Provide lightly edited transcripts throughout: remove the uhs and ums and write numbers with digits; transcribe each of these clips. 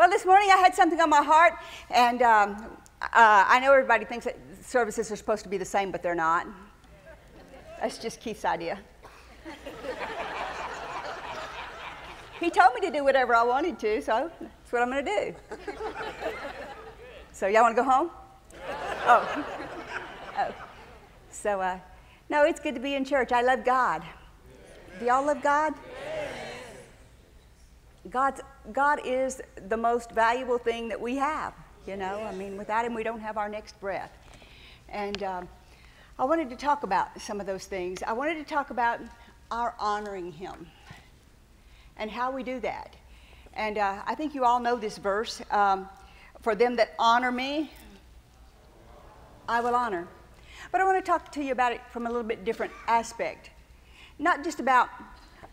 Well, this morning I had something on my heart, and I know everybody thinks that services are supposed to be the same, but they're not. That's just Keith's idea. He told me to do whatever I wanted to, so that's what I'm going to do. So y'all want to go home? Oh. So, no, it's good to be in church. I love God. Do y'all love God? God is the most valuable thing that we have, you know. I mean, without Him, we don't have our next breath. And I wanted to talk about some of those things. I wanted to talk about our honoring Him and how we do that. And I think you all know this verse. For them that honor me, I will honor. But I want to talk to you about it from a little bit different aspect. Not just about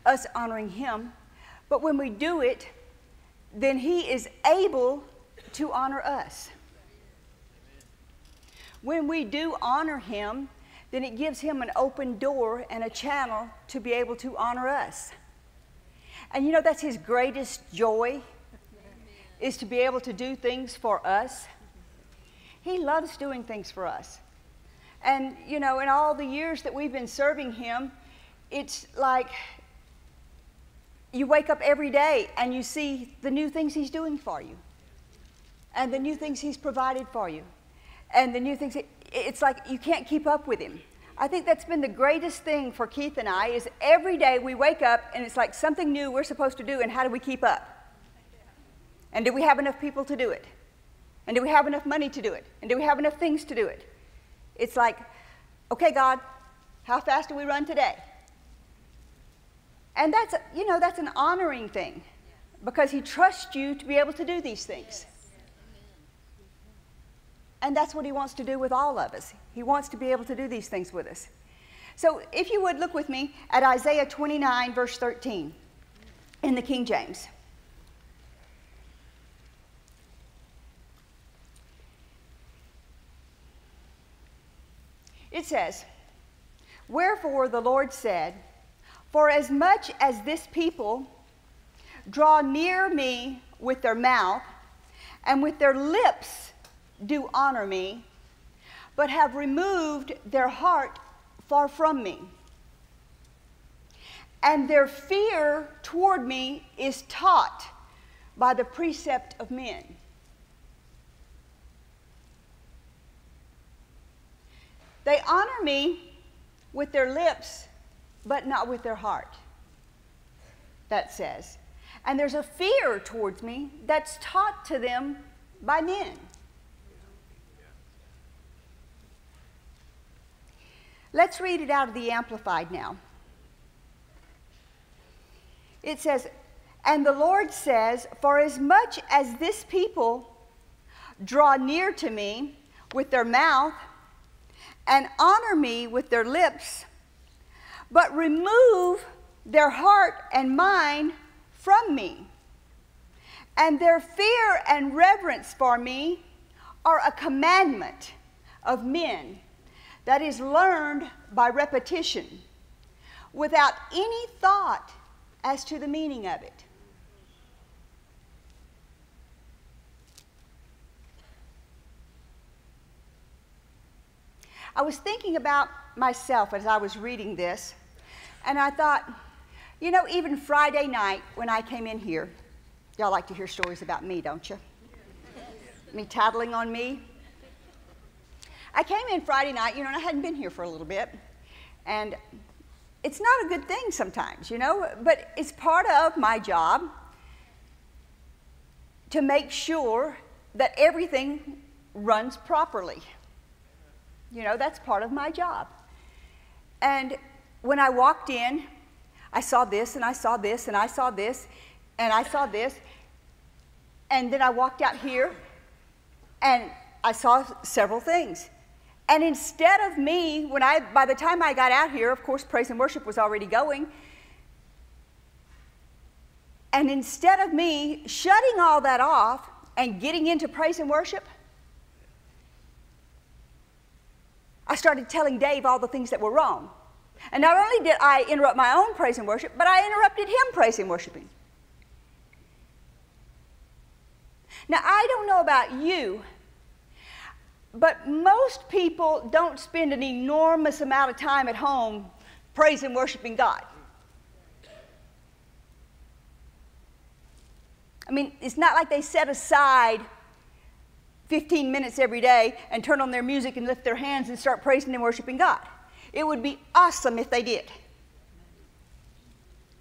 us honoring Him, but when we do it, then He is able to honor us. When we do honor Him, then it gives Him an open door and a channel to be able to honor us. And you know, that's His greatest joy, is to be able to do things for us. He loves doing things for us. And, you know, in all the years that we've been serving Him, it's like you wake up every day and you see the new things He's doing for you, and the new things He's provided for you, and the new things. It's like you can't keep up with Him. I think that's been the greatest thing for Keith and I, is every day we wake up and it's like something new we're supposed to do, and how do we keep up? And do we have enough people to do it? And do we have enough money to do it? And do we have enough things to do it? It's like, okay, God, how fast do we run today? And that's, you know, that's an honoring thing, because He trusts you to be able to do these things. And that's what He wants to do with all of us. He wants to be able to do these things with us. So if you would look with me at Isaiah 29, verse 13 in the King James. It says, "Wherefore the Lord said, for as much as this people draw near me with their mouth, and with their lips do honor me, but have removed their heart far from me, and their fear toward me is taught by the precept of men." They honor me with their lips, but not with their heart, that says. And there's a fear towards me that's taught to them by men. Let's read it out of the Amplified now. It says, "And the Lord says, for as much as this people draw near to me with their mouth, and honor me with their lips, but remove their heart and mind from me, and their fear and reverence for me are a commandment of men that is learned by repetition, without any thought as to the meaning of it." I was thinking about myself as I was reading this, and I thought, you know, even Friday night when I came in here, y'all like to hear stories about me, don't you? Me tattling on me. I came in Friday night, you know, and I hadn't been here for a little bit, and it's not a good thing sometimes, you know, but it's part of my job to make sure that everything runs properly. You know, that's part of my job. And when I walked in, I saw this, and I saw this, and I saw this, and I saw this. And then I walked out here, and I saw several things. And instead of me, by the time I got out here, of course, praise and worship was already going. And instead of me shutting all that off and getting into praise and worship, I started telling Dave all the things that were wrong. And not only did I interrupt my own praise and worship, but I interrupted him praise and worshiping. Now, I don't know about you, but most people don't spend an enormous amount of time at home praising and worshiping God. I mean, it's not like they set aside 15 minutes every day and turn on their music and lift their hands and start praising and worshiping God. It would be awesome if they did.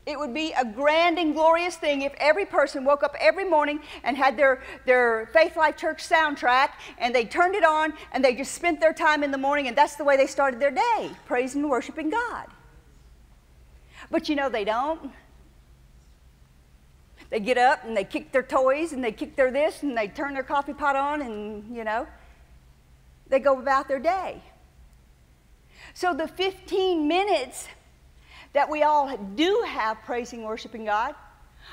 It would be a grand and glorious thing if every person woke up every morning and had their Faith Life Church soundtrack, and they turned it on and they just spent their time in the morning, and that's the way they started their day, praising and worshiping God. But you know they don't. They get up and they kick their toys and they kick their this and they turn their coffee pot on and, you know, they go about their day. So the 15 minutes that we all do have praising, worshiping God,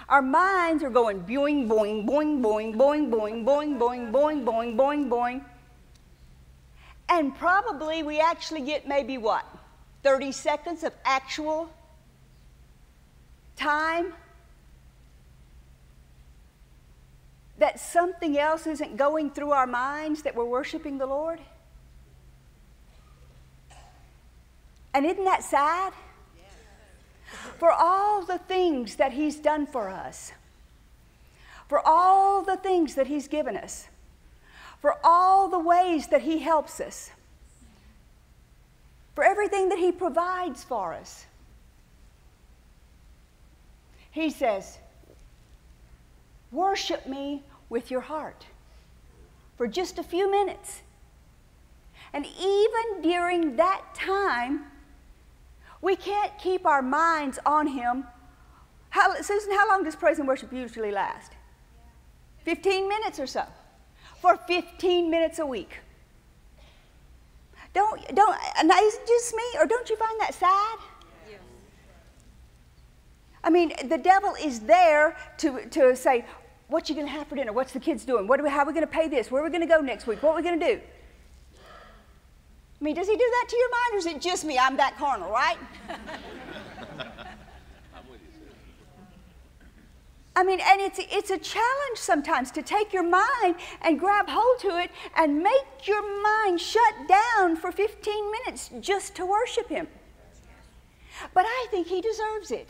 our minds are going boing, boing, boing, boing, boing, boing, boing, boing, boing, boing, boing, boing. And probably we actually get maybe what? 30 seconds of actual time that something else isn't going through our minds, that we're worshiping the Lord. And isn't that sad? For all the things that He's done for us, for all the things that He's given us, for all the ways that He helps us, for everything that He provides for us. He says, worship me with your heart for just a few minutes. And even during that time, we can't keep our minds on Him. Susan, how long does praise and worship usually last? 15 minutes or so. For 15 minutes a week. Now is it just me, or don't you find that sad? Yes. I mean, the devil is there to say, what you going to have for dinner? What's the kids doing? How are we going to pay this? Where are we going to go next week? What are we going to do? I mean, does he do that to your mind, or is it just me? I'm that carnal, right? I mean, and it's a challenge sometimes to take your mind and grab hold to it and make your mind shut down for 15 minutes just to worship Him. But I think He deserves it.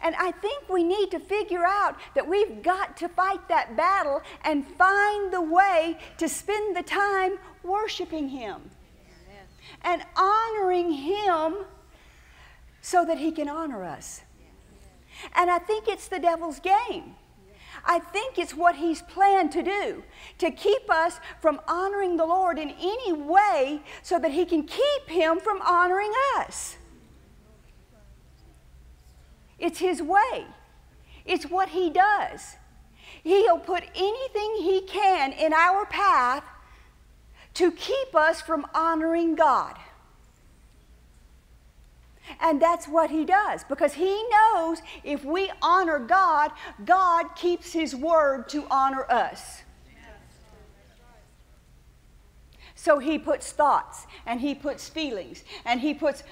And I think we need to figure out that we've got to fight that battle and find the way to spend the time worshiping Him and honoring Him so that He can honor us. And I think it's the devil's game. I think it's what he's planned to do, to keep us from honoring the Lord in any way so that He can keep Him from honoring us. It's His way. It's what He does. He'll put anything He can in our path to keep us from honoring God. And that's what He does, because He knows if we honor God, God keeps His word to honor us. So He puts thoughts, and He puts feelings, and He puts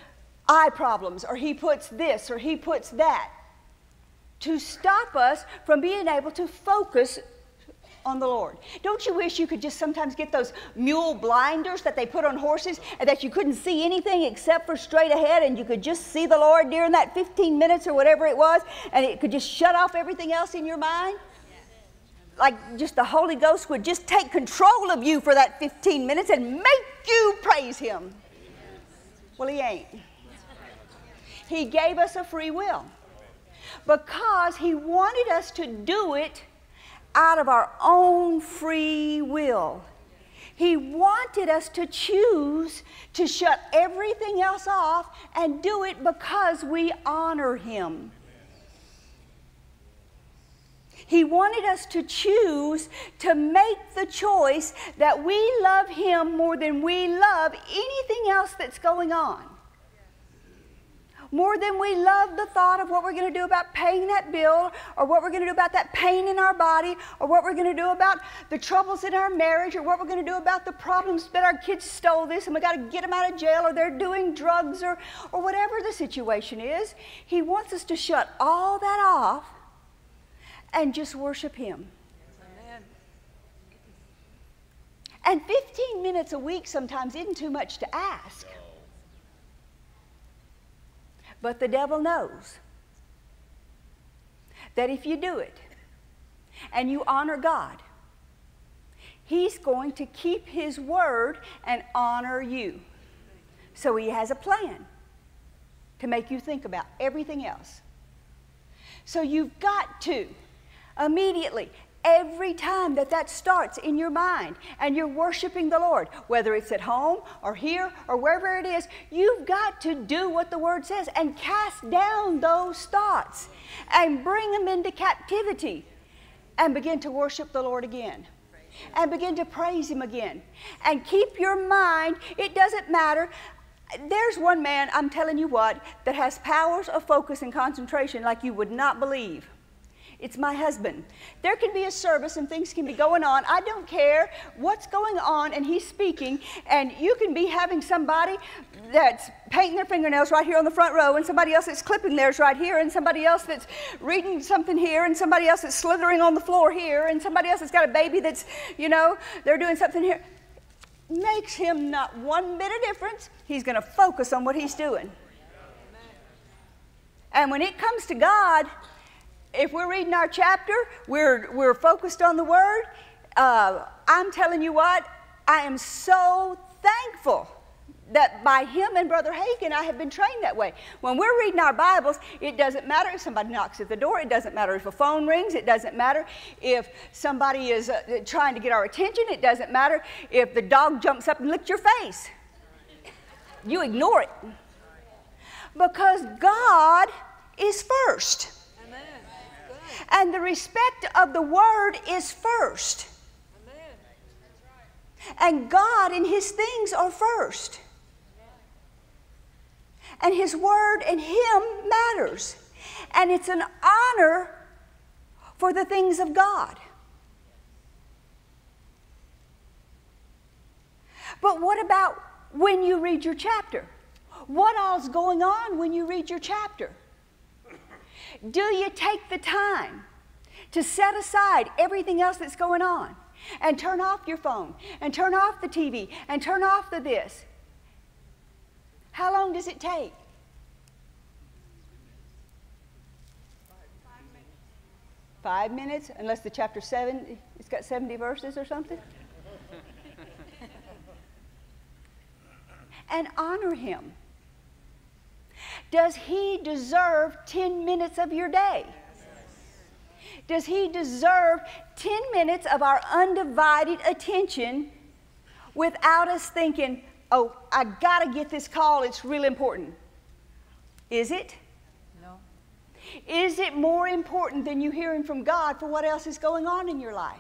eye problems, or He puts this, or He puts that, to stop us from being able to focus on the Lord. Don't you wish you could just sometimes get those mule blinders that they put on horses, and that you couldn't see anything except for straight ahead, and you could just see the Lord during that 15 minutes or whatever it was, and it could just shut off everything else in your mind? Like just the Holy Ghost would just take control of you for that 15 minutes and make you praise Him. Well, He ain't. He gave us a free will because He wanted us to do it out of our own free will. He wanted us to choose to shut everything else off and do it because we honor Him. He wanted us to choose to make the choice that we love Him more than we love anything else that's going on. More than we love the thought of what we're going to do about paying that bill, or what we're going to do about that pain in our body, or what we're going to do about the troubles in our marriage, or what we're going to do about the problems that our kids stole this and we got to get them out of jail, or they're doing drugs, or whatever the situation is. He wants us to shut all that off and just worship Him. Amen. And 15 minutes a week sometimes isn't too much to ask. But the devil knows that if you do it and you honor God, He's going to keep His word and honor you. So He has a plan to make you think about everything else. So you've got to immediately, every time that starts in your mind and you're worshiping the Lord, whether it's at home or here or wherever it is, you've got to do what the Word says and cast down those thoughts and bring them into captivity and begin to worship the Lord again and begin to praise Him again. And keep your mind, it doesn't matter. There's one man, I'm telling you what, that has powers of focus and concentration like you would not believe. It's my husband. There can be a service and things can be going on. I don't care what's going on, and he's speaking, and you can be having somebody that's painting their fingernails right here on the front row, and somebody else that's clipping theirs right here, and somebody else that's reading something here, and somebody else that's slithering on the floor here, and somebody else that's got a baby that's, they're doing something here. Makes him not one bit of difference. He's going to focus on what he's doing. And when it comes to God, if we're reading our chapter, we're focused on the Word. I'm telling you what, I am so thankful that by him and Brother Hagin, I have been trained that way. When we're reading our Bibles, it doesn't matter if somebody knocks at the door. It doesn't matter if a phone rings. It doesn't matter if somebody is trying to get our attention. It doesn't matter if the dog jumps up and licks your face. You ignore it. Because God is first. Amen. And the respect of the Word is first. Amen. And God and His things are first. And His Word and Him matters. And it's an honor for the things of God. But what about when you read your chapter? What all's going on when you read your chapter? Do you take the time to set aside everything else that's going on and turn off your phone and turn off the TV and turn off the this? How long does it take? 5 minutes, unless the chapter 7, it's got 70 verses or something. And honor Him. Does He deserve 10 minutes of your day? Does He deserve 10 minutes of our undivided attention without us thinking, oh, I got to get this call, it's really important? Is it? No. Is it more important than you hearing from God for what else is going on in your life?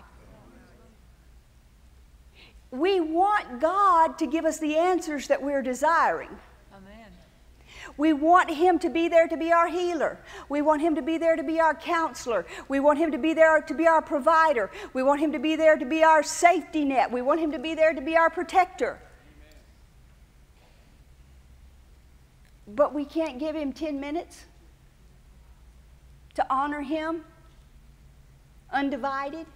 We want God to give us the answers that we're desiring. Amen. We want Him to be there to be our healer. We want Him to be there to be our counselor. We want Him to be there to be our provider. We want Him to be there to be our safety net. We want Him to be there to be our protector. But we can't give Him 10 minutes to honor Him undivided.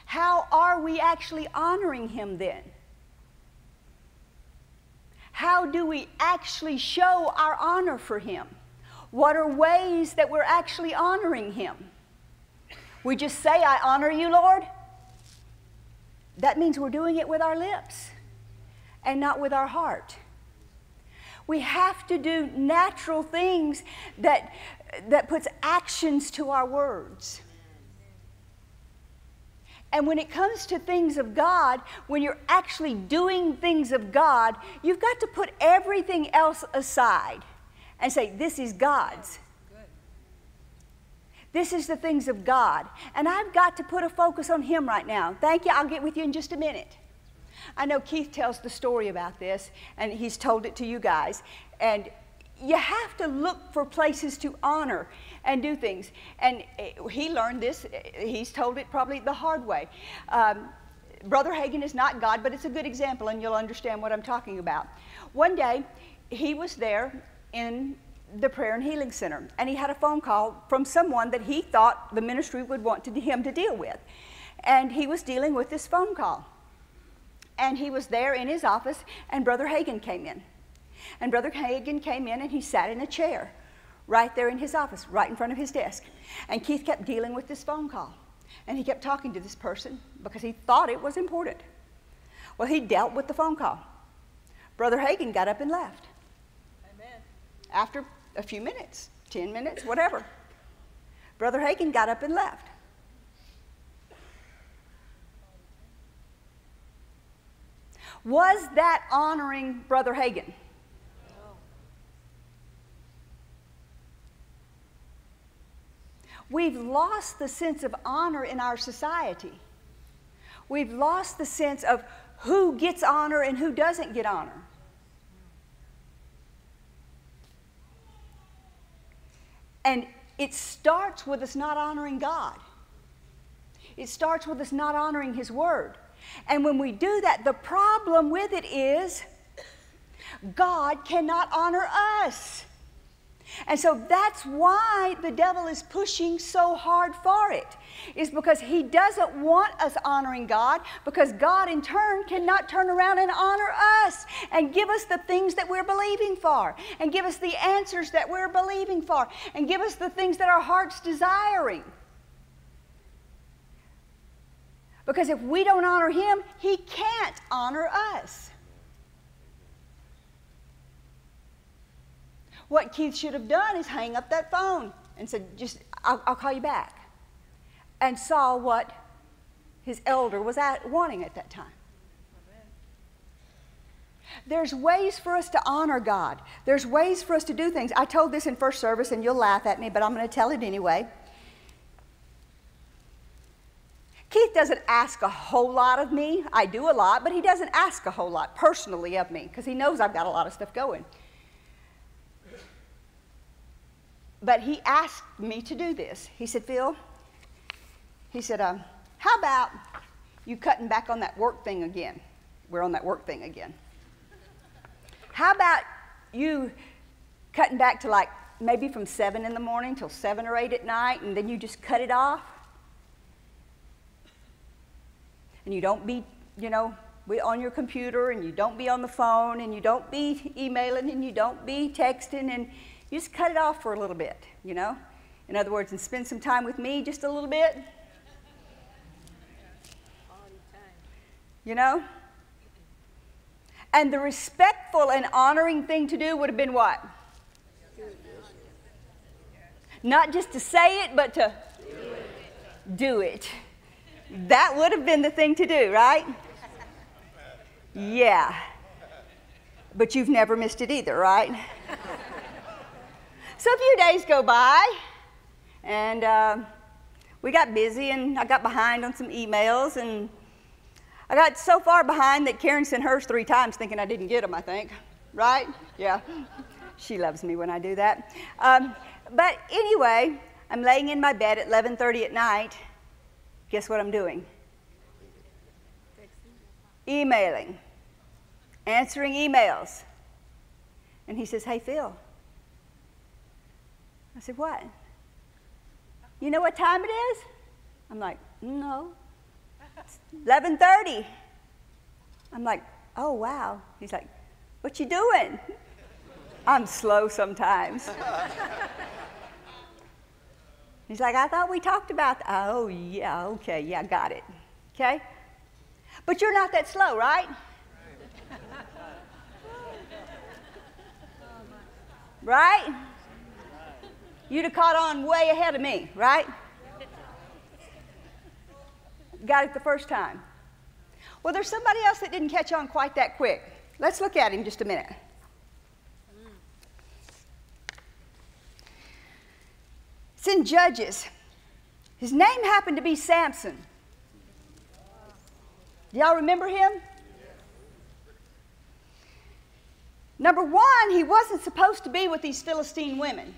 How are we actually honoring Him then? How do we actually show our honor for Him? What are ways that we're actually honoring Him? We just say, I honor you, Lord. That means we're doing it with our lips and not with our heart. We have to do natural things that puts actions to our words. And when it comes to things of God, when you're actually doing things of God, you've got to put everything else aside and say, this is God's. Good. This is the things of God. And I've got to put a focus on Him right now. Thank you. I'll get with you in just a minute. I know Keith tells the story about this, and he's told it to you guys. And you have to look for places to honor and do things. And he learned this. He's told it probably the hard way. Brother Hagin is not God, but it's a good example, and you'll understand what I'm talking about. One day, he was there in the prayer and healing center. And he had a phone call from someone that he thought the ministry would want him to deal with. And he was dealing with this phone call. And he was there in his office, and Brother Hagin came in. And Brother Hagin came in, and he sat in a chair right there in his office, right in front of his desk. And Keith kept dealing with this phone call. And he kept talking to this person because he thought it was important. Well, he dealt with the phone call. Brother Hagin got up and left. Amen. After a few minutes, 10 minutes, whatever. Brother Hagin got up and left. Was that honoring Brother Hagin? No. We've lost the sense of honor in our society. We've lost the sense of who gets honor and who doesn't get honor. And it starts with us not honoring God. It starts with us not honoring His Word. And when we do that, the problem with it is God cannot honor us. And so that's why the devil is pushing so hard for it, is because he doesn't want us honoring God, because God in turn cannot turn around and honor us and give us the things that we're believing for, and give us the answers that we're believing for, and give us the things that our heart's desiring. Because if we don't honor Him, He can't honor us. What Keith should have done is hang up that phone and said, I'll call you back. And saw what his elder was wanting at that time. Amen. There's ways for us to honor God. There's ways for us to do things. I told this in first service, and you'll laugh at me, but I'm going to tell it anyway. Keith doesn't ask a whole lot of me. I do a lot, but he doesn't ask a whole lot personally of me because he knows I've got a lot of stuff going. But he asked me to do this. He said, Phil, he said, how about you cutting back on that work thing again? We're on that work thing again. How about you cutting back to like maybe from 7 in the morning till 7 or 8 at night, and then you just cut it off? And you don't be, on your computer, and you don't be on the phone, and you don't be emailing, and you don't be texting, and you just cut it off for a little bit, In other words, and spend some time with me just a little bit. And the respectful and honoring thing to do would have been what? Not just to say it, but to do it. That would have been the thing to do, right? Yeah. But you've never missed it either, right? So a few days go by, and we got busy, and I got behind on some emails, and I got so far behind that Karen sent hers 3 times thinking I didn't get them, I think. Right? Yeah. She loves me when I do that. But anyway, I'm laying in my bed at 11:30 at night. Guess what I'm doing? Emailing. Answering emails. And he says, hey, Phil. I said, what? You know what time it is? I'm like, no. It's 11:30. I'm like, oh, wow. He's like, what you doing? I'm slow sometimes. He's like, I thought we talked about that. Oh, yeah, okay, yeah, got it. Okay? But you're not that slow, right? Right? You'd have caught on way ahead of me, right? Got it the first time. Well, there's somebody else that didn't catch on quite that quick. Let's look at him just a minute. It's in Judges. His name happened to be Samson. Do y'all remember him? Number one, he wasn't supposed to be with these Philistine women.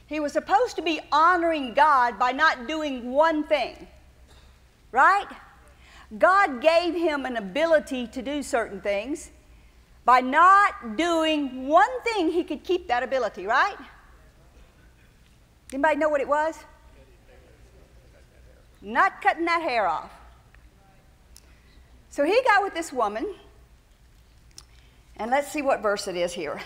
He was supposed to be honoring God by not doing one thing. Right? God gave him an ability to do certain things, By not doing one thing, he could keep that ability, right? Anybody know what it was? Not cutting that hair off. So he got with this woman, and let's see what verse it is here.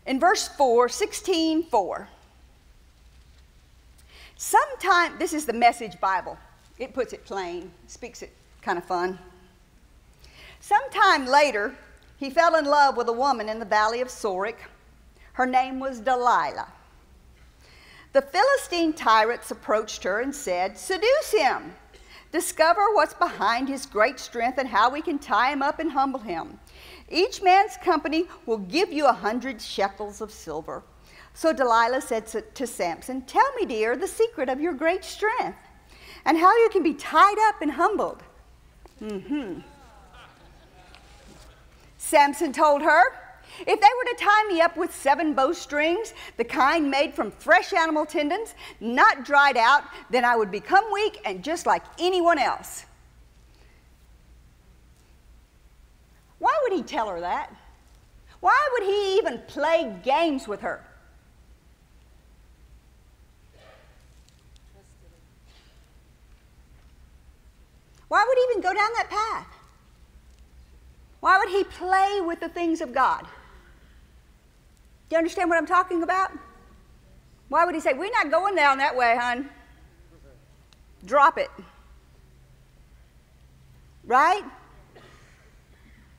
In verse 4, 16:4. Sometime, this is the Message Bible. It puts it plain, speaks it kind of fun. Sometime later, he fell in love with a woman in the valley of Sorek. Her name was Delilah. The Philistine tyrants approached her and said, "Seduce him. Discover what's behind his great strength and how we can tie him up and humble him. Each man's company will give you 100 shekels of silver." So Delilah said to Samson, "Tell me, dear, the secret of your great strength and how you can be tied up and humbled." Samson told her, "If they were to tie me up with 7 bowstrings, the kind made from fresh animal tendons, not dried out, then I would become weak and just like anyone else." Why would he tell her that? Why would he even play games with her? Why would he even go down that path? Why would he play with the things of God? Do you understand what I'm talking about? Why would he say, "We're not going down that way, hon. Drop it." Right?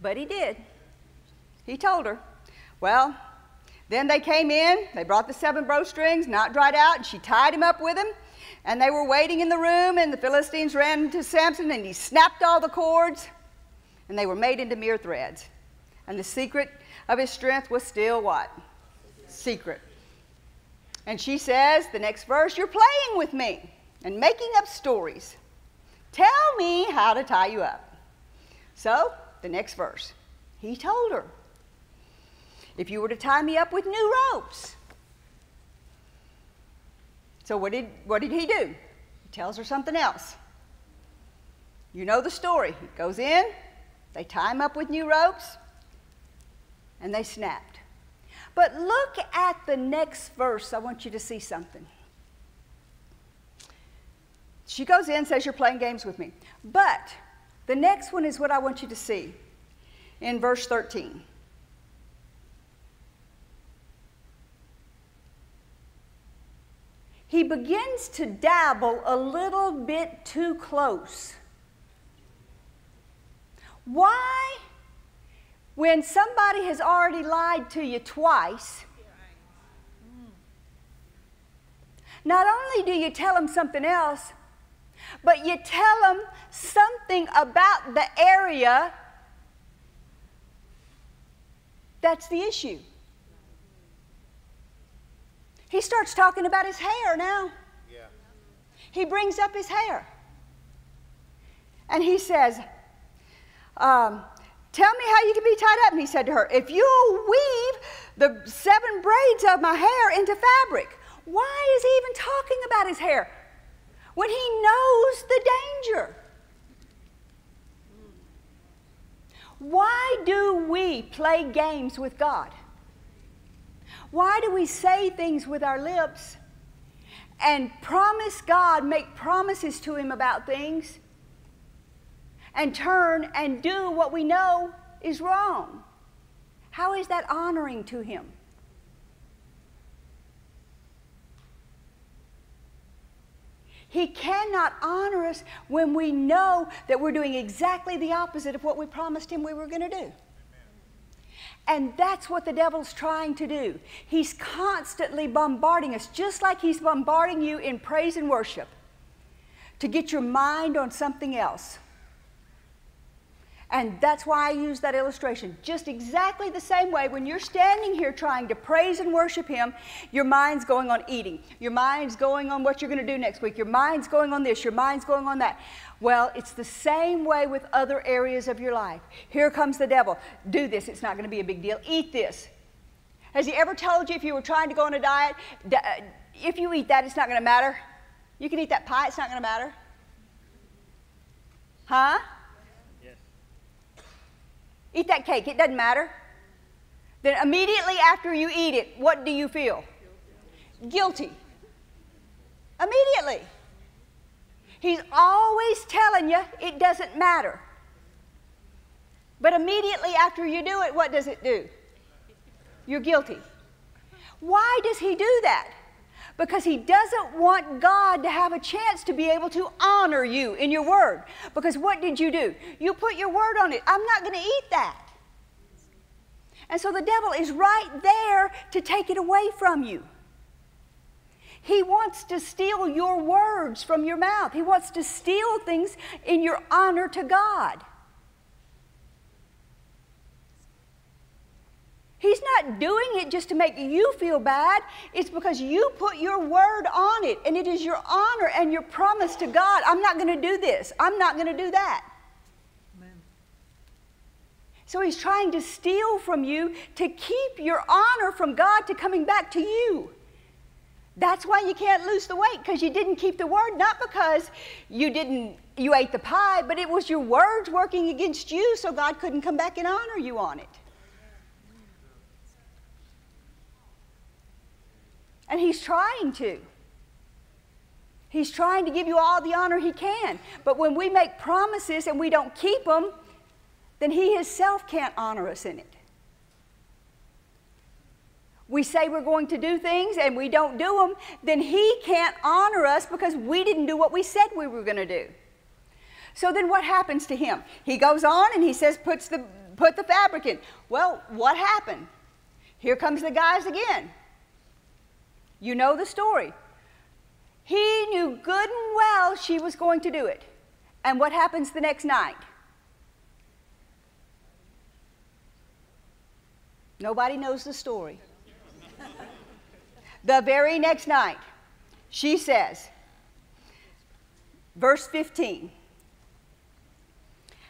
But he did. He told her. Well, then they came in. They brought the 7 bowstrings, not dried out, and she tied him up with them. And they were waiting in the room, and the Philistines ran to Samson, and he snapped all the cords, and they were made into mere threads. And the secret of his strength was still what? Secret. And she says, the next verse, "You're playing with me and making up stories. Tell me how to tie you up." So, the next verse, he told her, "If you were to tie me up with new ropes." So what did he do? He tells her something else. You know the story. He goes in, they tie him up with new ropes, and they snapped. But look at the next verse. I want you to see something. She goes in, says, "You're playing games with me." But the next one is what I want you to see in verse 13. He begins to dabble a little bit too close. Why, when somebody has already lied to you twice, not only do you tell them something else, but you tell them something about the area that's the issue. He starts talking about his hair now. Yeah. He brings up his hair. And he says, "Tell me how you can be tied up." And he said to her, "If you'll weave the 7 braids of my hair into fabric." Why is he even talking about his hair when he knows the danger? Why do we play games with God? Why do we say things with our lips and promise God, make promises to him about things, and turn and do what we know is wrong? How is that honoring to him? He cannot honor us when we know that we're doing exactly the opposite of what we promised him we were going to do. And that's what the devil's trying to do. He's constantly bombarding us, just like he's bombarding you in praise and worship, to get your mind on something else. And that's why I use that illustration. Just exactly the same way, when you're standing here trying to praise and worship him, your mind's going on eating. Your mind's going on what you're going to do next week. Your mind's going on this. Your mind's going on that. Well, it's the same way with other areas of your life. Here comes the devil. Do this. It's not going to be a big deal. Eat this. Has he ever told you, if you were trying to go on a diet, if you eat that, it's not going to matter? You can eat that pie. It's not going to matter. Huh? Eat that cake, it doesn't matter. Then immediately after you eat it, what do you feel? Guilty. Immediately. He's always telling you it doesn't matter. But immediately after you do it, what does it do? You're guilty. Why does he do that? Because he doesn't want God to have a chance to be able to honor you in your word. Because what did you do? You put your word on it. I'm not going to eat that. And so the devil is right there to take it away from you. He wants to steal your words from your mouth. He wants to steal things in your honor to God. He's not doing it just to make you feel bad. It's because you put your word on it, and it is your honor and your promise to God. I'm not going to do this. I'm not going to do that. Amen. So he's trying to steal from you to keep your honor from God to coming back to you. That's why you can't lose the weight, because you didn't keep the word, not because you ate the pie, but it was your words working against you, so God couldn't come back and honor you on it. And he's trying to. He's trying to give you all the honor he can. But when we make promises and we don't keep them, then he himself can't honor us in it. We say we're going to do things and we don't do them, then he can't honor us because we didn't do what we said we were going to do. So then what happens to him? He goes on and he says, put the fabric in. Well, what happened? Here comes the guys again. You know the story. He knew good and well she was going to do it. And what happens the next night? Nobody knows the story. The very next night, she says, verse 15,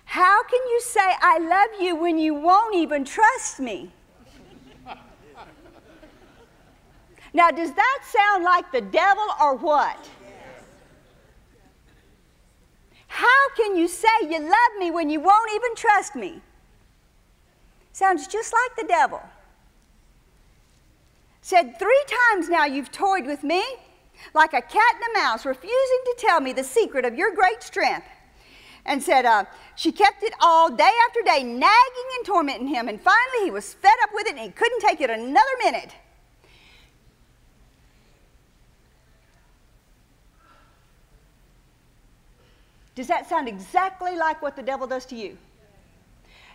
"How can you say I love you when you won't even trust me?" Now, does that sound like the devil or what? Yes. How can you say you love me when you won't even trust me? Sounds just like the devil. Said, 3 times now you've toyed with me like a cat and a mouse, refusing to tell me the secret of your great strength. And said, she kept it all day after day, nagging and tormenting him. And finally he was fed up with it and he couldn't take it another minute. Does that sound exactly like what the devil does to you?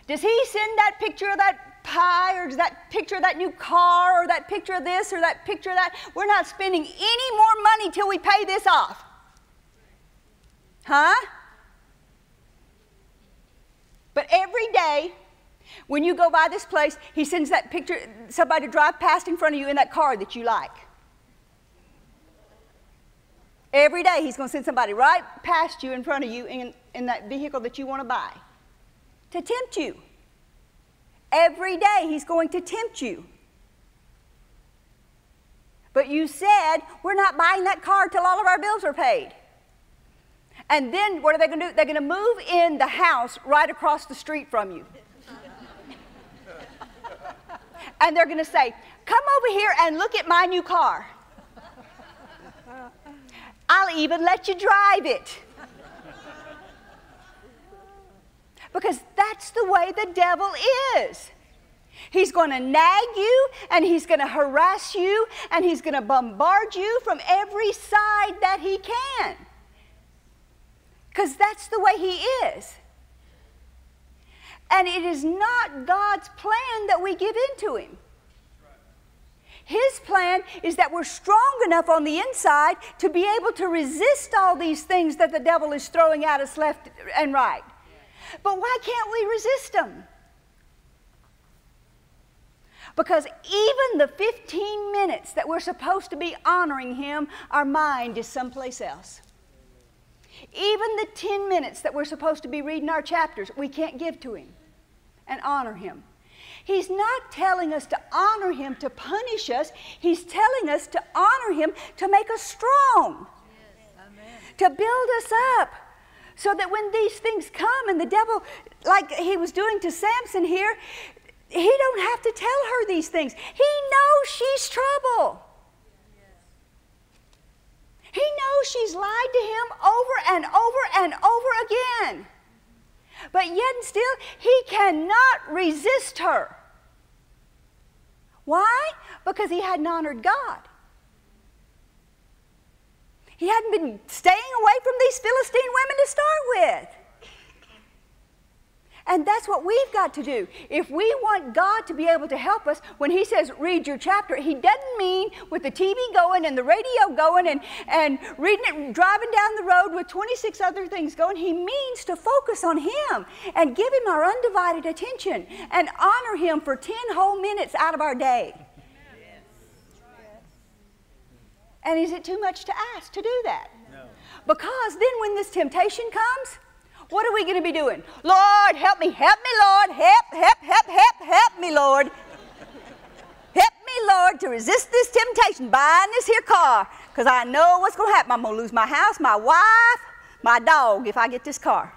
Does he send that picture of that pie, or does that picture of that new car, or that picture of this, or that picture of that? We're not spending any more money till we pay this off. Huh? But every day, when you go by this place, he sends that picture, somebody to drive past in front of you in that car that you like. Every day he's going to send somebody right past you in front of you in that vehicle that you want to buy to tempt you. Every day he's going to tempt you. But you said, we're not buying that car till all of our bills are paid. And then what are they going to do? They're going to move in the house right across the street from you. And they're going to say, come over here and look at my new car. I'll even let you drive it. Because that's the way the devil is. He's going to nag you, and he's going to harass you, and he's going to bombard you from every side that he can. Because that's the way he is. And it is not God's plan that we give in to him. His plan is that we're strong enough on the inside to be able to resist all these things that the devil is throwing at us left and right. But why can't we resist them? Because even the 15 minutes that we're supposed to be honoring him, our mind is someplace else. Even the 10 minutes that we're supposed to be reading our chapters, we can't give to him and honor him. He's not telling us to honor him to punish us. He's telling us to honor him to make us strong, to build us up, So that when these things come and the devil, like he was doing to Samson here, he don't have to tell her these things. He knows she's trouble. He knows she's lied to him over and over and over again. But yet and still, he cannot resist her. Why? Because he hadn't honored God. He hadn't been staying away from these Philistine women to start with. And that's what we've got to do. If we want God to be able to help us, when he says read your chapter, he doesn't mean with the TV going and the radio going and reading it, driving down the road with 26 other things going. He means to focus on him and give him our undivided attention and honor him for 10 whole minutes out of our day. And is it too much to ask to do that? No. Because then when this temptation comes, what are we going to be doing? Lord, help me, Lord. Help me, Lord. Help me, Lord, to resist this temptation, buying this here car. Because I know what's going to happen. I'm going to lose my house, my wife, my dog if I get this car.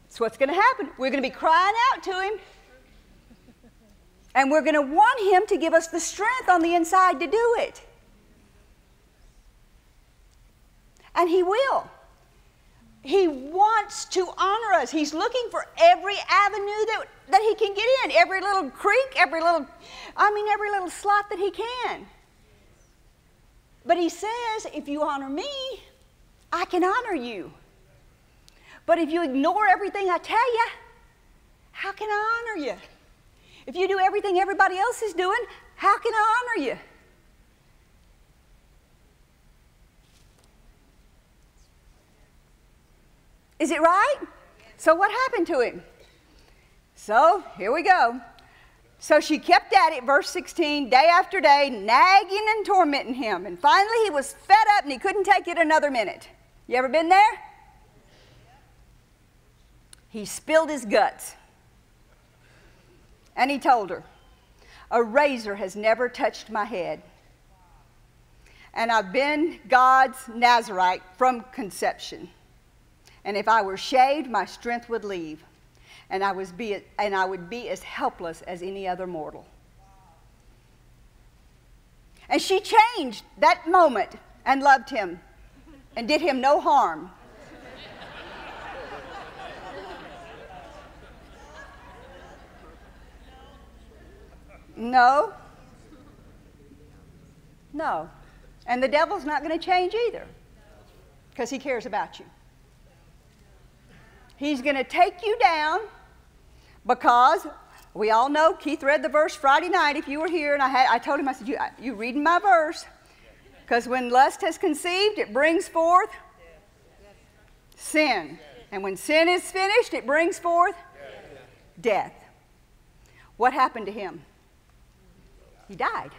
That's what's going to happen. We're going to be crying out to him. And we're going to want him to give us the strength on the inside to do it. And he will. He wants to honor us. He's looking for every avenue that he can get in. Every little creek, every little slot that he can. But he says, if you honor me, I can honor you. But if you ignore everything I tell you, how can I honor you? If you do everything everybody else is doing, how can I honor you? Is it right? So what happened to him? So here we go. So she kept at it, verse 16, day after day, nagging and tormenting him. And finally he was fed up and he couldn't take it another minute. You ever been there? He spilled his guts. And he told her, a razor has never touched my head. And I've been God's Nazarite from conception. And if I were shaved, my strength would leave. And I would be as helpless as any other mortal. And she changed that moment and loved him and did him no harm. No. No. And the devil's not going to change either, because he cares about you. He's going to take you down because we all know, Keith read the verse Friday night if you were here, and I told him, I said, you reading my verse? Because when lust has conceived, it brings forth sin. And when sin is finished, it brings forth death. What happened to him? He died.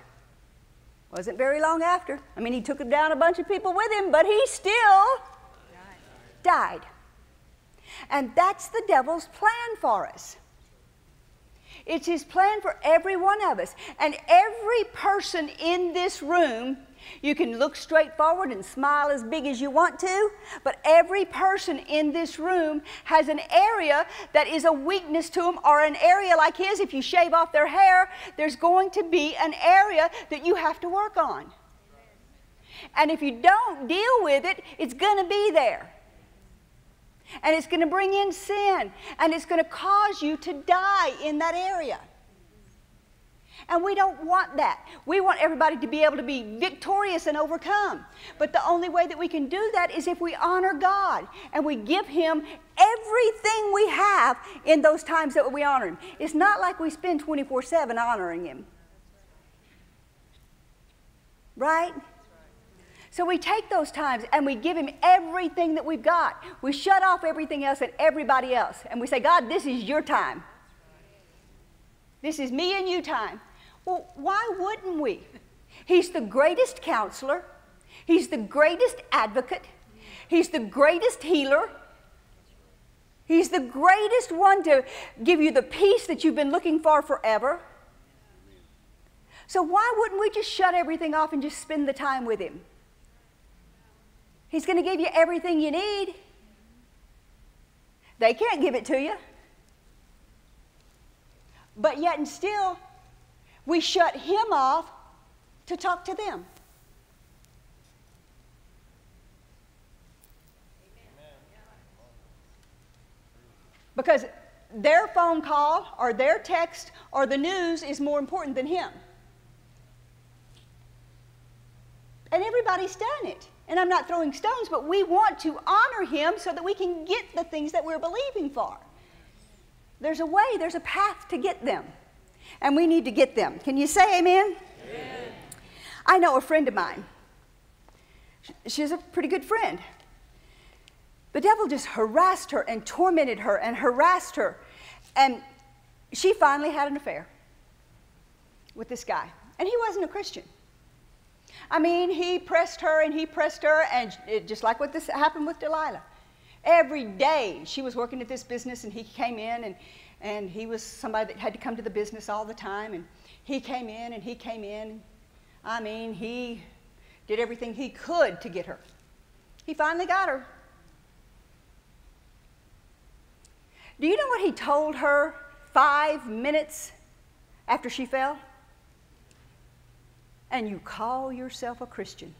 Wasn't very long after. I mean, he took down a bunch of people with him, but he still died. And that's the devil's plan for us. It's his plan for every one of us. And every person in this room, you can look straight forward and smile as big as you want to, but every person in this room has an area that is a weakness to them, or an area like his. If you shave off their hair, there's going to be an area that you have to work on. And if you don't deal with it, it's going to be there. And it's going to bring in sin, and it's going to cause you to die in that area. And we don't want that. We want everybody to be able to be victorious and overcome. But the only way that we can do that is if we honor God and we give him everything we have in those times that we honor him. It's not like we spend 24/7 honoring him. Right? So we take those times and we give him everything that we've got. We shut off everything else and everybody else. And we say, God, this is your time. This is me and you time. Well, why wouldn't we? He's the greatest counselor. He's the greatest advocate. He's the greatest healer. He's the greatest one to give you the peace that you've been looking for forever. So why wouldn't we just shut everything off and just spend the time with him? He's going to give you everything you need. They can't give it to you. But yet and still, we shut Him off to talk to them. Because their phone call or their text or the news is more important than Him. And everybody's done it. And I'm not throwing stones, but we want to honor Him so that we can get the things that we're believing for. There's a way, there's a path to get them. And we need to get them. Can you say amen? Amen. I know a friend of mine. She's a pretty good friend. The devil just harassed her and tormented her and harassed her. And she finally had an affair with this guy. And he wasn't a Christian. I mean, he pressed her, and it, just like what this happened with Delilah. Every day she was working at this business, and he came in, and he was somebody that had to come to the business all the time. And he came in. I mean, he did everything he could to get her. He finally got her. Do you know what he told her 5 minutes after she fell? And you call yourself a Christian.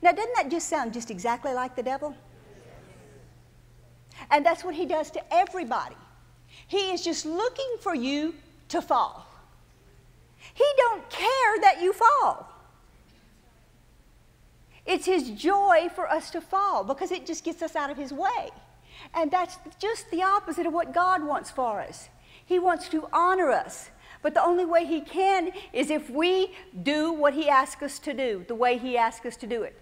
Now, doesn't that just sound just exactly like the devil? And that's what he does to everybody. He is just looking for you to fall. He don't care that you fall. It's his joy for us to fall because it just gets us out of his way. And that's just the opposite of what God wants for us. He wants to honor us. But the only way he can is if we do what he asks us to do, the way he asks us to do it.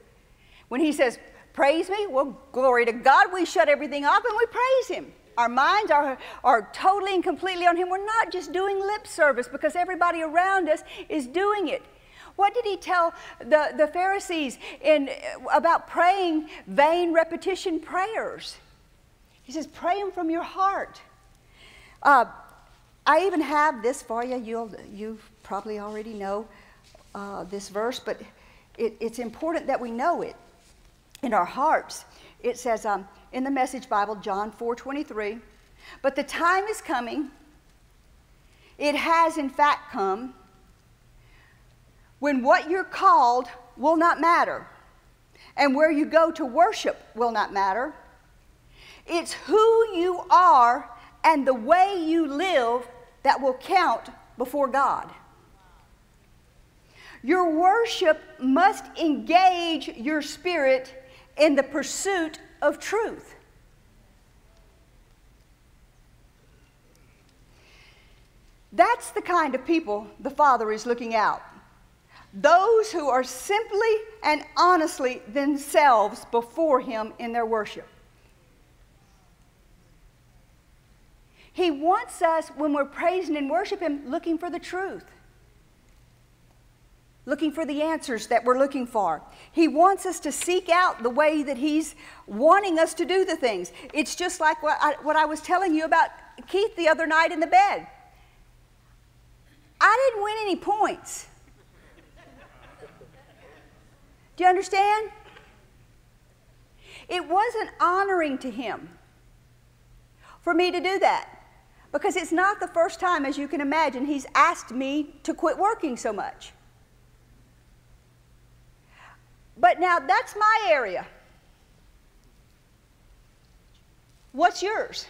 When he says, praise me, well, glory to God, we shut everything off and we praise him. Our minds are totally and completely on him. We're not just doing lip service because everybody around us is doing it. What did he tell the Pharisees about praying vain repetition prayers? He says, pray them from your heart. I even have this for you. You probably already know this verse, but it's important that we know it in our hearts. It says in the Message Bible, John 4:23, but the time is coming, it has in fact come, when what you're called will not matter, and where you go to worship will not matter. It's who you are and the way you live that will count before God. Your worship must engage your spirit in the pursuit of truth. That's the kind of people the Father is looking out. Those who are simply and honestly themselves before him in their worship. He wants us, when we're praising and worshiping him, looking for the truth. Looking for the answers that we're looking for. He wants us to seek out the way that he's wanting us to do the things. It's just like what I was telling you about Keith the other night in the bed. I didn't win any points. Do you understand? It wasn't honoring to him for me to do that. Because it's not the first time, as you can imagine, he's asked me to quit working so much. But now that's my area. What's yours?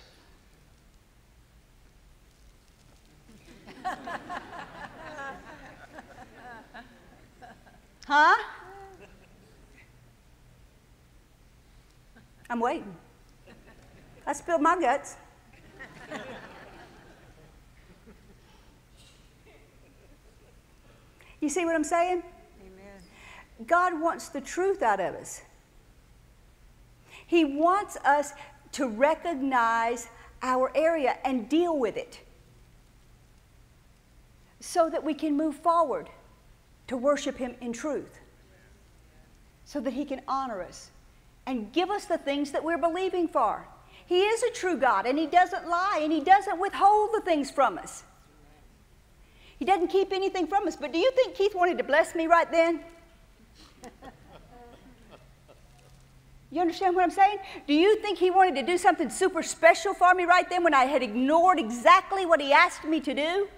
Huh? I'm waiting. I spilled my guts. You see what I'm saying? Amen. God wants the truth out of us. He wants us to recognize our area and deal with it so that we can move forward to worship him in truth, so that he can honor us and give us the things that we're believing for. He is a true God, and he doesn't lie, and he doesn't withhold the things from us. He doesn't keep anything from us. But do you think Keith wanted to bless me right then? You understand what I'm saying? Do you think he wanted to do something super special for me right then when I had ignored exactly what he asked me to do?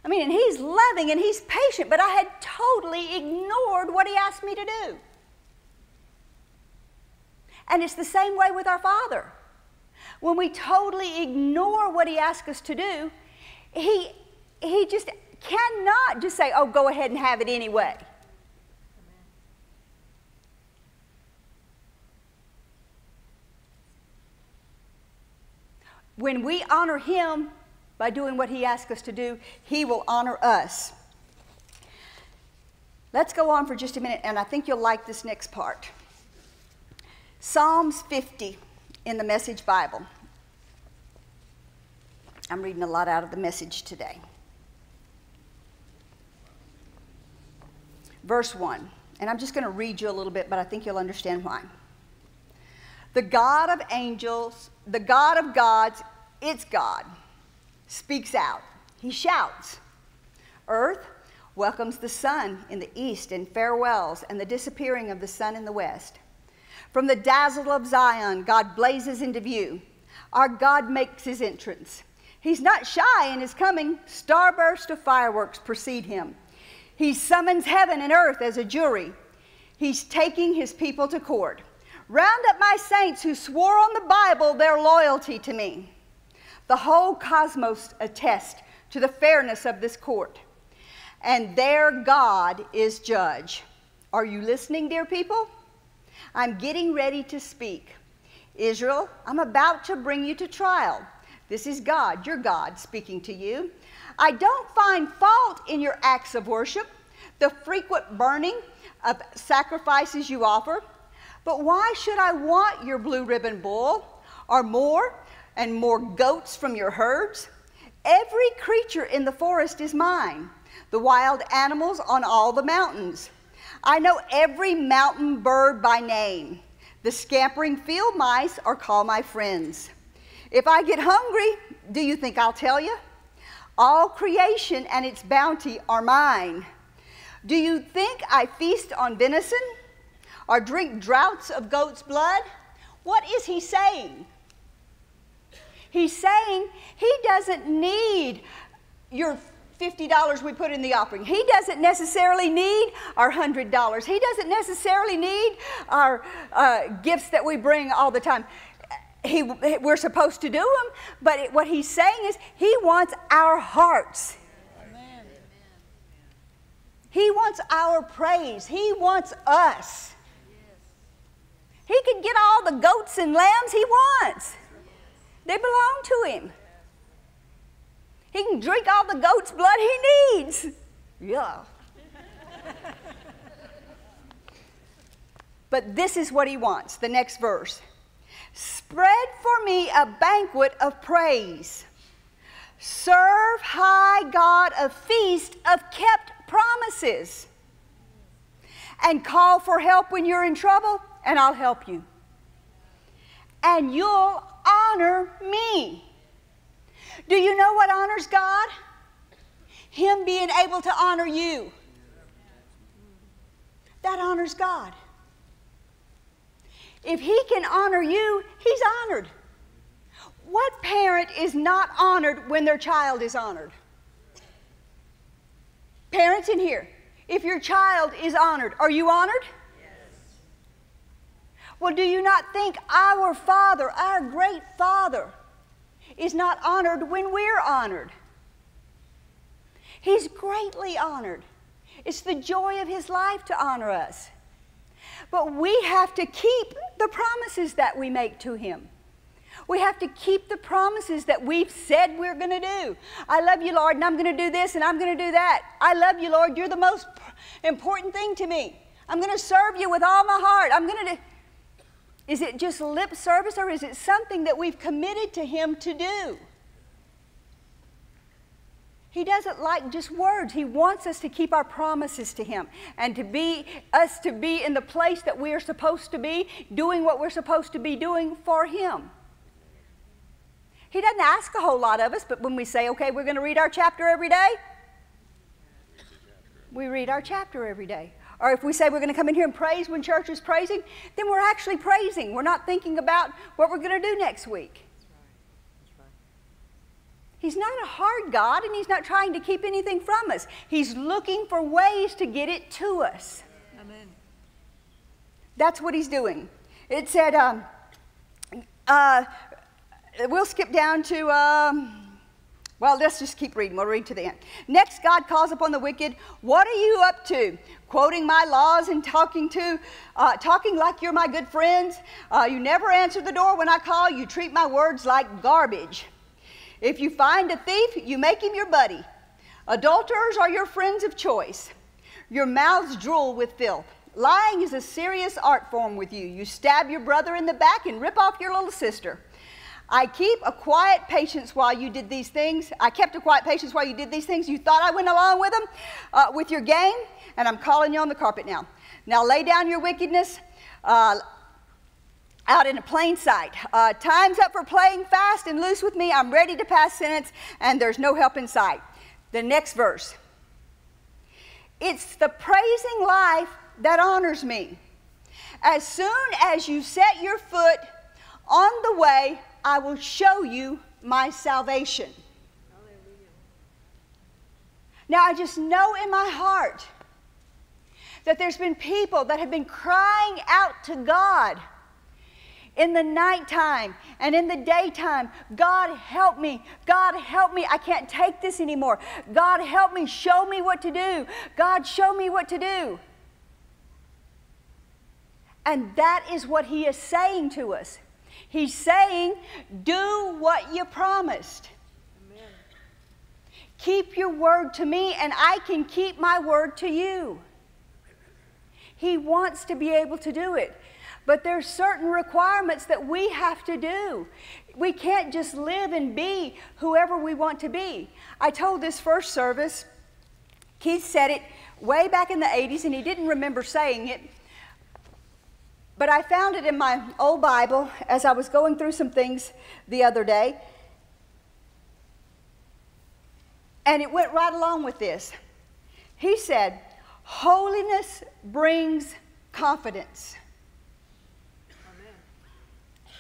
I mean, and he's loving and he's patient, but I had totally ignored what he asked me to do. And it's the same way with our Father. When we totally ignore what he asks us to do, he just cannot just say, oh, go ahead and have it anyway. When we honor him by doing what he asks us to do, he will honor us. Let's go on for just a minute, and I think you'll like this next part. Psalms 50 in the Message Bible. I'm reading a lot out of the Message today. Verse 1, and I'm just going to read you a little bit, but I think you'll understand why. The God of angels, the God of gods, it's God, speaks out. He shouts. Earth welcomes the sun in the east and farewells and the disappearing of the sun in the west. From the dazzle of Zion, God blazes into view. Our God makes his entrance. He's not shy in his coming. Starburst of fireworks precede him. He summons heaven and earth as a jury. He's taking his people to court. Round up my saints who swore on the Bible their loyalty to me. The whole cosmos attests to the fairness of this court. And their God is judge. Are you listening, dear people? I'm getting ready to speak. Israel, I'm about to bring you to trial. This is God, your God, speaking to you. I don't find fault in your acts of worship, the frequent burning of sacrifices you offer. But why should I want your blue ribbon bull or more and more goats from your herds? Every creature in the forest is mine, the wild animals on all the mountains. I know every mountain bird by name. The scampering field mice are called my friends. If I get hungry, do you think I'll tell you? All creation and its bounty are mine. Do you think I feast on venison or drink draughts of goat's blood? What is he saying? He's saying he doesn't need your $50 we put in the offering. He doesn't necessarily need our $100. He doesn't necessarily need our gifts that we bring all the time. We're supposed to do them, but what he's saying is he wants our hearts. Amen. He wants our praise. He wants us. He can get all the goats and lambs he wants. They belong to him. He can drink all the goat's blood he needs. Yeah. But this is what he wants, the next verse. Spread for me a banquet of praise. Serve high God a feast of kept promises. And call for help when you're in trouble, and I'll help you. And you'll honor me. Do you know what honors God? Him being able to honor you. That honors God. If he can honor you, he's honored. What parent is not honored when their child is honored? Parents in here, if your child is honored, are you honored? Yes. Well, do you not think our Father, our great Father, is not honored when we're honored? He's greatly honored. It's the joy of his life to honor us. But we have to keep the promises that we make to him. We have to keep the promises that we've said we're going to do. I love you, Lord, and I'm going to do this, and I'm going to do that. I love you, Lord. You're the most important thing to me. I'm going to serve you with all my heart. I'm going to do. Is it just lip service, or is it something that we've committed to him to do? He doesn't like just words. He wants us to keep our promises to him and to be in the place that we are supposed to be, doing what we're supposed to be doing for him. He doesn't ask a whole lot of us, but when we say, okay, we're going to read our chapter every day, we read our chapter every day. Or if we say we're going to come in here and praise when church is praising, then we're actually praising. We're not thinking about what we're going to do next week. That's right. He's not a hard God, and He's not trying to keep anything from us. He's looking for ways to get it to us. Amen. That's what He's doing. It said, we'll skip down to, well, let's just keep reading. We'll read to the end. Next, God calls upon the wicked. What are you up to? Quoting my laws and talking like you're my good friends. You never answer the door when I call. You treat my words like garbage. If you find a thief, you make him your buddy. Adulterers are your friends of choice. Your mouths drool with filth. Lying is a serious art form with you. You stab your brother in the back and rip off your little sister. I keep a quiet patience while you did these things. I kept a quiet patience while you did these things. You thought I went along with them, with your game, and I'm calling you on the carpet now. Now lay down your wickedness out in plain sight. Time's up for playing fast and loose with me. I'm ready to pass sentence, and there's no help in sight. The next verse. It's the praising life that honors me. As soon as you set your foot on the way, I will show you my salvation. Hallelujah. Now, I just know in my heart that there's been people that have been crying out to God in the nighttime and in the daytime. God, help me. God, help me. I can't take this anymore. God, help me. Show me what to do. God, show me what to do. And that is what He is saying to us. He's saying, do what you promised. Amen. Keep your word to me, and I can keep my word to you. He wants to be able to do it. But there's certain requirements that we have to do. We can't just live and be whoever we want to be. I told this first service, Keith said it way back in the 80s, and he didn't remember saying it. But I found it in my old Bible as I was going through some things the other day. And it went right along with this. He said, holiness brings confidence. Amen.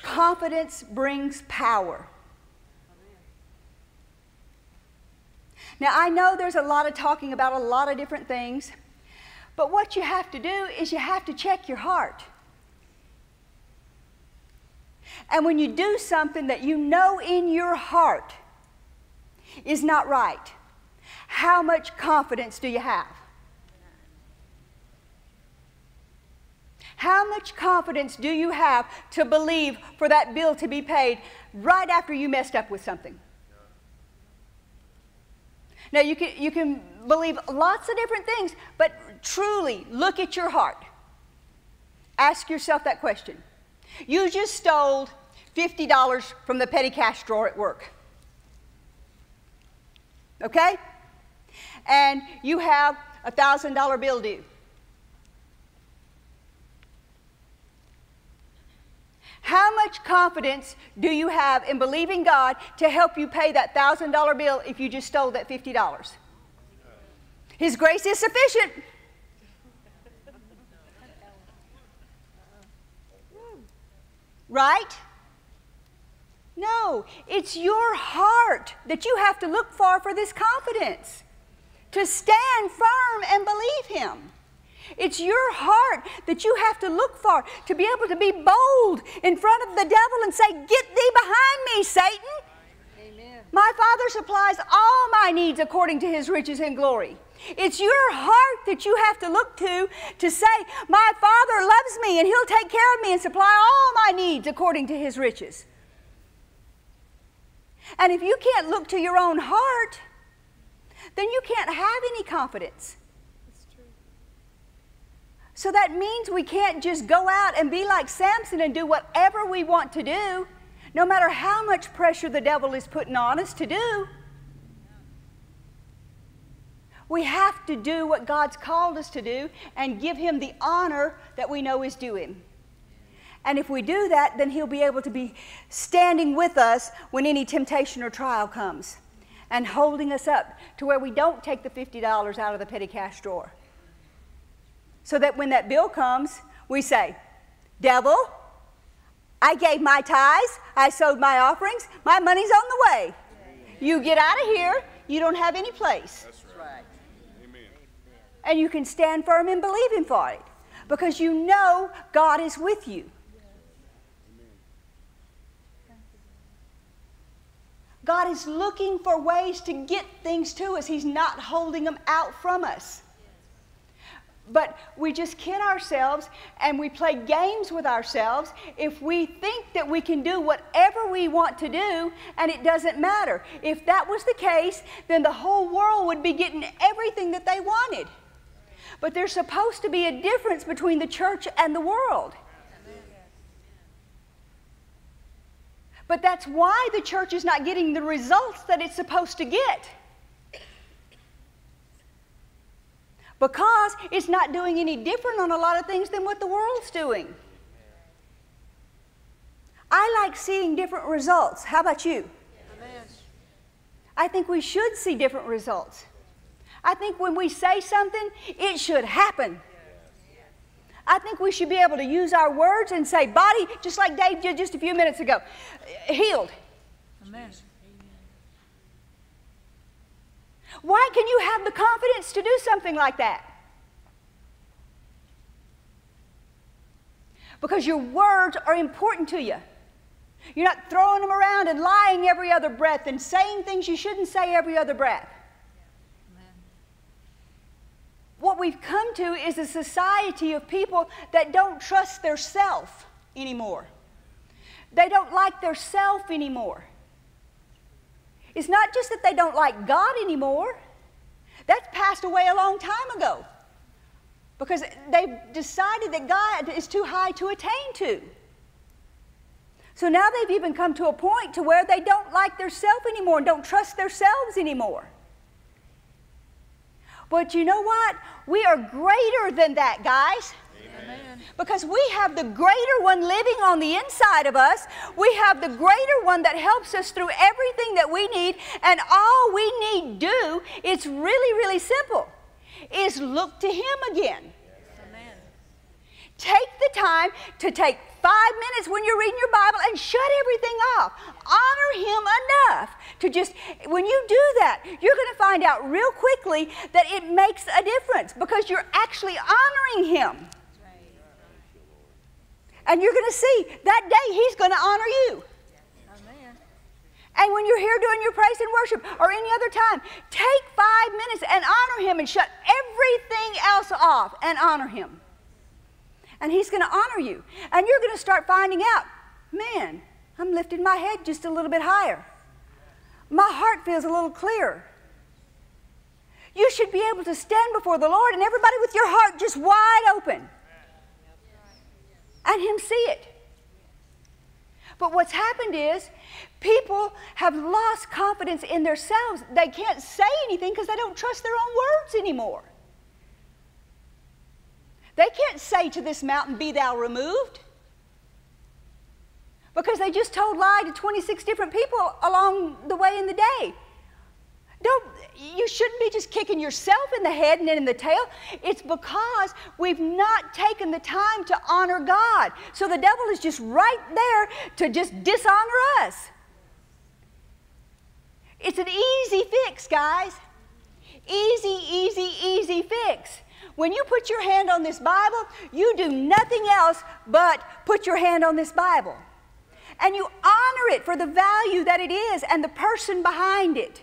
Confidence brings power. Amen. Now, I know there's a lot of talking about a lot of different things, but what you have to do is you have to check your heart. And when you do something that you know in your heart is not right, how much confidence do you have? How much confidence do you have to believe for that bill to be paid right after you messed up with something? Now, you can believe lots of different things, but truly look at your heart. Ask yourself that question. You just stole $50 from the petty cash drawer at work. Okay? And you have a $1,000 bill due. How much confidence do you have in believing God to help you pay that $1,000 bill if you just stole that $50? His grace is sufficient. Right? No, it's your heart that you have to look for this confidence. To stand firm and believe Him. It's your heart that you have to look for to be able to be bold in front of the devil and say, get thee behind me, Satan. Amen. My Father supplies all my needs according to His riches and glory. It's your heart that you have to look to say, my Father loves me and He'll take care of me and supply all my needs according to His riches. And if you can't look to your own heart, then you can't have any confidence. That's true. So that means we can't just go out and be like Samson and do whatever we want to do, no matter how much pressure the devil is putting on us to do. We have to do what God's called us to do and give Him the honor that we know is due Him. And if we do that, then he'll be able to be standing with us when any temptation or trial comes and holding us up to where we don't take the $50 out of the petty cash drawer. So that when that bill comes, we say, devil, I gave my tithes, I sowed my offerings, my money's on the way. You get out of here, you don't have any place. That's right. Amen. And you can stand firm and believe him for it because you know God is with you. God is looking for ways to get things to us. He's not holding them out from us. But we just kid ourselves and we play games with ourselves if we think that we can do whatever we want to do and it doesn't matter. If that was the case, then the whole world would be getting everything that they wanted. But there's supposed to be a difference between the church and the world. But that's why the church is not getting the results that it's supposed to get. Because it's not doing any different on a lot of things than what the world's doing. I like seeing different results. How about you? Amen. I think we should see different results. I think when we say something, it should happen. I think we should be able to use our words and say, body, just like Dave did just a few minutes ago, healed. Amen. Why can you have the confidence to do something like that? Because your words are important to you. You're not throwing them around and lying every other breath and saying things you shouldn't say every other breath. Amen. What we've come to is a society of people that don't trust their self anymore. They don't like their self anymore. It's not just that they don't like God anymore. That's passed away a long time ago. Because they've decided that God is too high to attain to. So now they've even come to a point to where they don't like their self anymore and don't trust themselves anymore. But you know what? We are greater than that, guys. Amen. Because we have the greater one living on the inside of us. We have the greater one that helps us through everything that we need. And all we need do, it's really, really simple, is look to him again. Amen. Take the time to take 5 minutes when you're reading your Bible and shut everything off. Honor him enough to just, when you do that, you're going to find out real quickly that it makes a difference because you're actually honoring him. And you're going to see that day he's going to honor you. Amen. And when you're here doing your praise and worship or any other time, take 5 minutes and honor him and shut everything else off and honor him. And he's going to honor you. And you're going to start finding out, man, I'm lifting my head just a little bit higher. My heart feels a little clearer. You should be able to stand before the Lord and everybody with your heart just wide open. And him see it. But what's happened is people have lost confidence in themselves. They can't say anything because they don't trust their own words anymore. They can't say to this mountain, be thou removed. Because they just told lie to 26 different people along the way in the day. You shouldn't be just kicking yourself in the head and then in the tail. It's because we've not taken the time to honor God. So the devil is just right there to just dishonor us. It's an easy fix, guys. Easy, easy, easy fix. When you put your hand on this Bible, you do nothing else but put your hand on this Bible. And you honor it for the value that it is and the person behind it.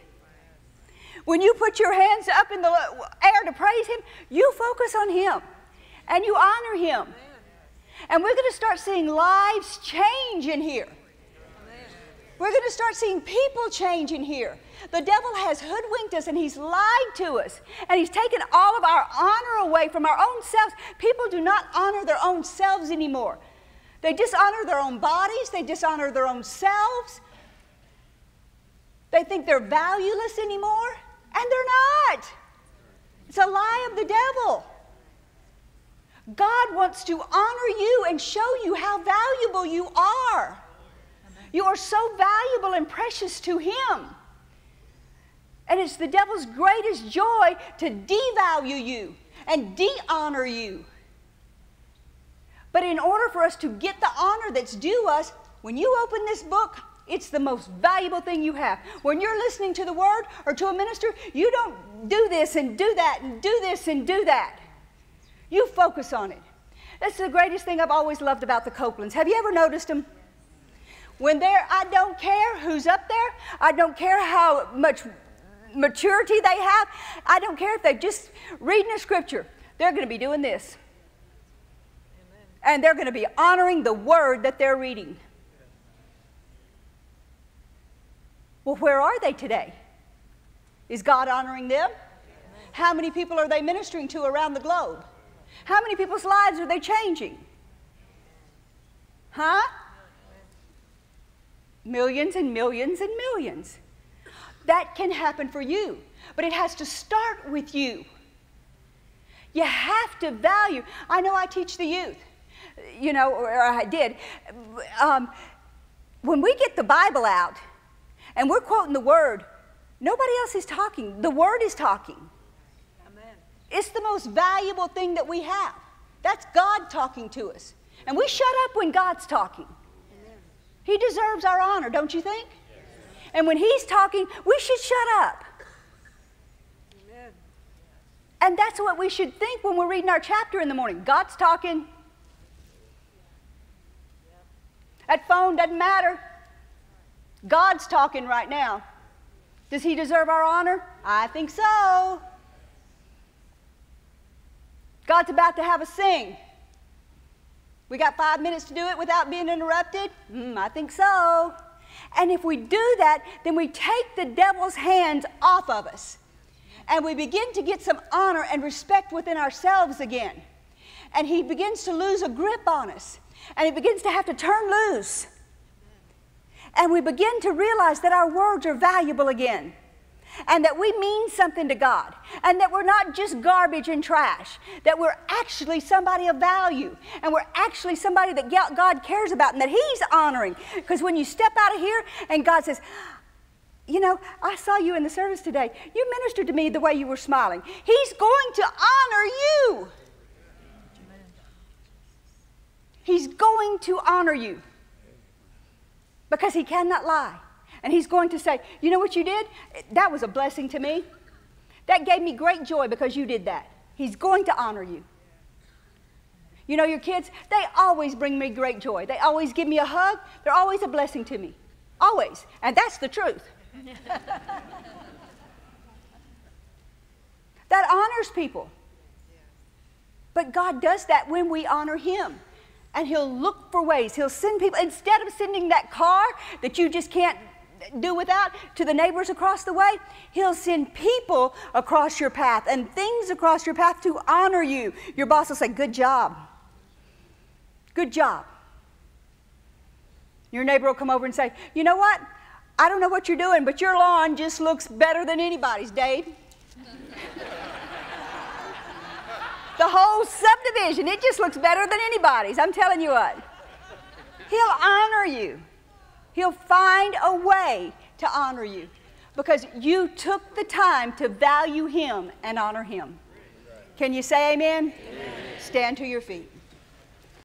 When you put your hands up in the air to praise him, you focus on him and you honor him. And we're going to start seeing lives change in here. We're going to start seeing people change in here. The devil has hoodwinked us and he's lied to us. And he's taken all of our honor away from our own selves. People do not honor their own selves anymore. They dishonor their own bodies. They dishonor their own selves. They think they're valueless anymore. And they're not. It's a lie of the devil. God wants to honor you and show you how valuable you are. You are so valuable and precious to Him. And it's the devil's greatest joy to devalue you and de-honor you. But in order for us to get the honor that's due us, when you open this book, it's the most valuable thing you have. When you're listening to the Word or to a minister, you don't do this and do that and do this and do that. You focus on it. That's the greatest thing I've always loved about the Copelands. Have you ever noticed them? When they're, I don't care who's up there. I don't care how much maturity they have. I don't care if they're just reading a scripture. They're going to be doing this. Amen. And they're going to be honoring the word that they're reading. Well, where are they today? Is God honoring them? Amen. How many people are they ministering to around the globe? How many people's lives are they changing? Huh? Millions and millions and millions. That can happen for you, but it has to start with you. You have to value. I know I teach the youth, or I did. When we get the Bible out and we're quoting the Word, nobody else is talking. The Word is talking. Amen. It's the most valuable thing that we have. That's God talking to us. And we shut up when God's talking. Amen. He deserves our honor, don't you think? And when He's talking, we should shut up. Amen. And that's what we should think when we're reading our chapter in the morning. God's talking. That phone doesn't matter. God's talking right now. Does He deserve our honor? I think so. God's about to have us sing. We got 5 minutes to do it without being interrupted? I think so. And if we do that, then we take the devil's hands off of us. And we begin to get some honor and respect within ourselves again. And he begins to lose a grip on us. And he begins to have to turn loose. And we begin to realize that our words are valuable again. And that we mean something to God. And that we're not just garbage and trash. That we're actually somebody of value. And we're actually somebody that God cares about and that He's honoring. Because when you step out of here and God says, I saw you in the service today. You ministered to me the way you were smiling. He's going to honor you. He's going to honor you. Because He cannot lie. And He's going to say, you know what you did? That was a blessing to me. That gave me great joy because you did that. He's going to honor you. You know, your kids, they always bring me great joy. They always give me a hug. They're always a blessing to me. Always. And that's the truth. That honors people. But God does that when we honor Him. And He'll look for ways. He'll send people. Instead of sending that car that you just can't do without to the neighbors across the way, He'll send people across your path and things across your path to honor you. Your boss will say, good job. Good job. Your neighbor will come over and say, you know what? I don't know what you're doing, but your lawn just looks better than anybody's, Dave. The whole subdivision, it just looks better than anybody's. I'm telling you what. He'll honor you. He'll find a way to honor you because you took the time to value Him and honor Him. Can you say amen? Amen. Stand to your feet.